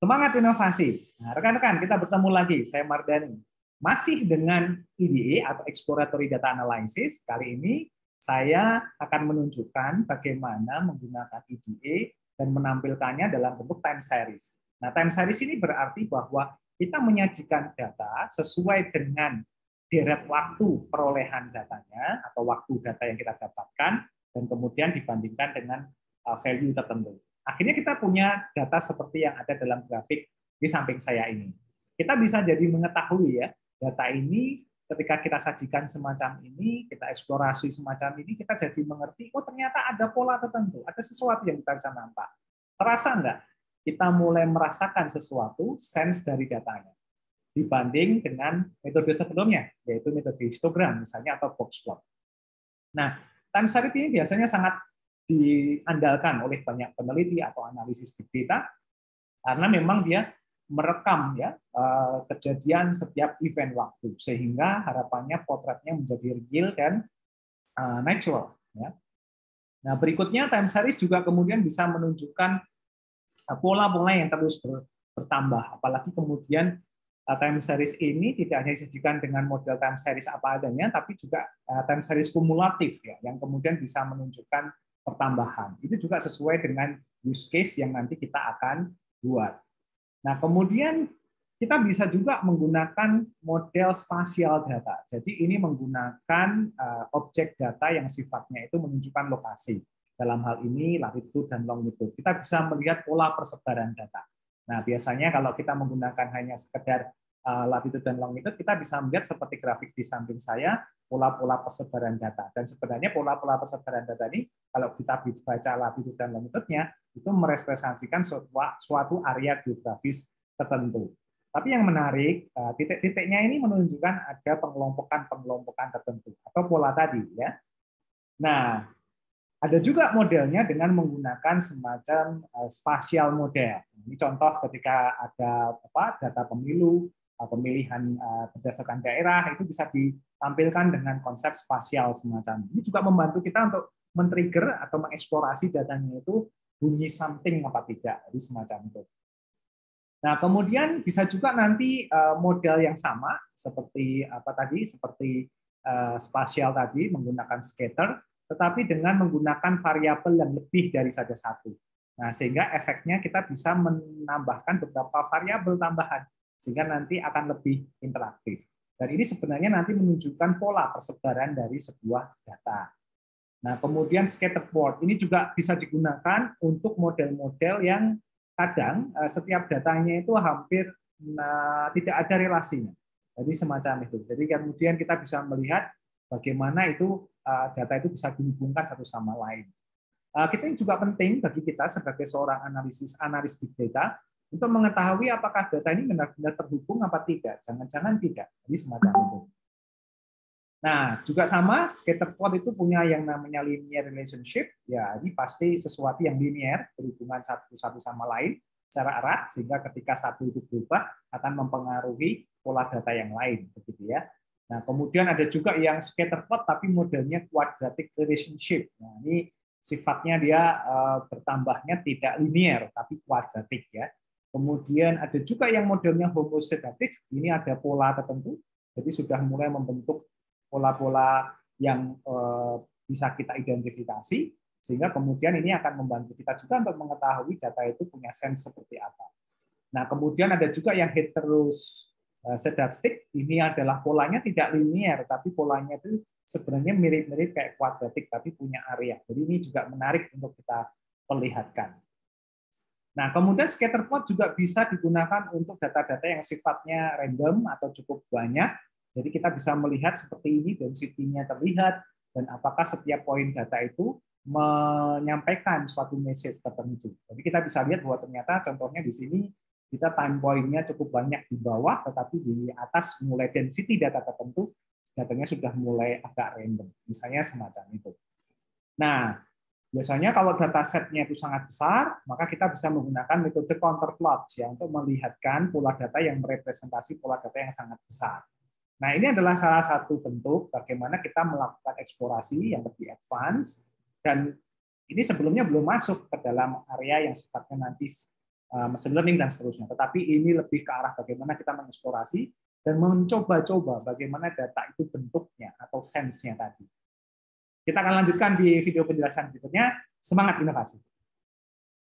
Semangat inovasi. Nah, rekan-rekan, kita bertemu lagi. Saya Mardani. Masih dengan EDA atau Exploratory Data Analysis. Kali ini saya akan menunjukkan bagaimana menggunakan EDA dan menampilkannya dalam bentuk time series. Nah, time series ini berarti bahwa kita menyajikan data sesuai dengan deret waktu perolehan datanya atau waktu data yang kita dapatkan dan kemudian dibandingkan dengan value tertentu. Akhirnya kita punya data seperti yang ada dalam grafik di samping saya ini. Kita bisa jadi mengetahui ya, data ini ketika kita sajikan semacam ini, kita eksplorasi semacam ini, kita jadi mengerti, oh ternyata ada pola tertentu, ada sesuatu yang kita bisa nampak. Terasa nggak? Kita mulai merasakan sesuatu, sense dari datanya, dibanding dengan metode sebelumnya, yaitu metode histogram misalnya, atau box plot. Nah, time series ini biasanya sangat diandalkan oleh banyak peneliti atau analisis big data karena memang dia merekam ya kejadian setiap event waktu sehingga harapannya potretnya menjadi real dan natural ya. Nah, berikutnya time series juga kemudian bisa menunjukkan pola-pola yang terus bertambah, apalagi kemudian time series ini tidak hanya disajikan dengan model time series apa adanya, tapi juga time series kumulatif ya, yang kemudian bisa menunjukkan pertambahan. Itu juga sesuai dengan use case yang nanti kita akan buat. Nah, kemudian kita bisa juga menggunakan model spasial data. Jadi ini menggunakan objek data yang sifatnya itu menunjukkan lokasi. Dalam hal ini latitude dan longitude. Kita bisa melihat pola persebaran data. Nah, biasanya kalau kita menggunakan hanya sekedar latitude dan longitude, kita bisa melihat seperti grafik di samping saya, pola-pola persebaran data. Dan sebenarnya pola-pola persebaran data ini, kalau kita baca latitude dan longitude-nya, itu merepresentasikan suatu area geografis tertentu. Tapi yang menarik, titik-titiknya ini menunjukkan ada pengelompokan-pengelompokan tertentu, atau pola tadi. Ya. Nah, ada juga modelnya dengan menggunakan semacam spasial model. Ini contoh ketika ada data pemilu, pemilihan berdasarkan daerah, itu bisa ditampilkan dengan konsep spasial semacam ini. Juga membantu kita untuk men-trigger atau mengeksplorasi datanya itu bunyi something apa tidak, jadi semacam itu. Nah, kemudian bisa juga nanti model yang sama seperti seperti spasial tadi menggunakan scatter, tetapi dengan menggunakan variabel yang lebih dari saja satu. Nah, sehingga efeknya kita bisa menambahkan beberapa variabel tambahan, sehingga nanti akan lebih interaktif. Dan ini sebenarnya nanti menunjukkan pola persebaran dari sebuah data. Nah, kemudian scatterplot ini juga bisa digunakan untuk model-model yang kadang setiap datanya itu hampir tidak ada relasinya. Jadi semacam itu. Jadi kemudian kita bisa melihat bagaimana itu data itu bisa dihubungkan satu sama lain. Kita juga penting bagi kita sebagai seorang analis big data untuk mengetahui apakah data ini benar-benar terhubung apa tidak. Jangan-jangan tidak. Jadi semacam itu. Nah, juga sama, scatterplot itu punya yang namanya linear relationship. Ya, ini pasti sesuatu yang linear, berhubungan satu sama lain secara erat, sehingga ketika satu itu berubah akan mempengaruhi pola data yang lain, begitu ya. Nah, kemudian ada juga yang scatterplot tapi modelnya quadratic relationship. Nah, ini sifatnya dia bertambahnya tidak linear tapi kuadratik ya. Kemudian ada juga yang modelnya homosedatif, ini ada pola tertentu, jadi sudah mulai membentuk pola-pola yang bisa kita identifikasi, sehingga kemudian ini akan membantu kita juga untuk mengetahui data itu punya sense seperti apa. Nah, kemudian ada juga yang heterosedatif, ini adalah polanya tidak linear, tapi polanya itu sebenarnya mirip-mirip kayak kuadratik, tapi punya area. Jadi ini juga menarik untuk kita perlihatkan. Nah, kemudian scatterplot juga bisa digunakan untuk data-data yang sifatnya random atau cukup banyak. Jadi kita bisa melihat seperti ini, density-nya terlihat, dan apakah setiap poin data itu menyampaikan suatu message tertentu. Jadi kita bisa lihat bahwa ternyata contohnya di sini kita time point-nya cukup banyak di bawah, tetapi di atas mulai density data tertentu, datanya sudah mulai agak random. Misalnya semacam itu. Nah, biasanya kalau datasetnya itu sangat besar, maka kita bisa menggunakan metode counterplot ya, untuk melihatkan pola data yang merepresentasi pola data yang sangat besar. Nah, ini adalah salah satu bentuk bagaimana kita melakukan eksplorasi yang lebih advance, dan ini sebelumnya belum masuk ke dalam area yang sifatnya nanti machine learning dan seterusnya. Tetapi ini lebih ke arah bagaimana kita mengeksplorasi dan mencoba-coba bagaimana data itu bentuknya atau sense-nya tadi. Kita akan lanjutkan di video penjelasan berikutnya. Semangat inovasi!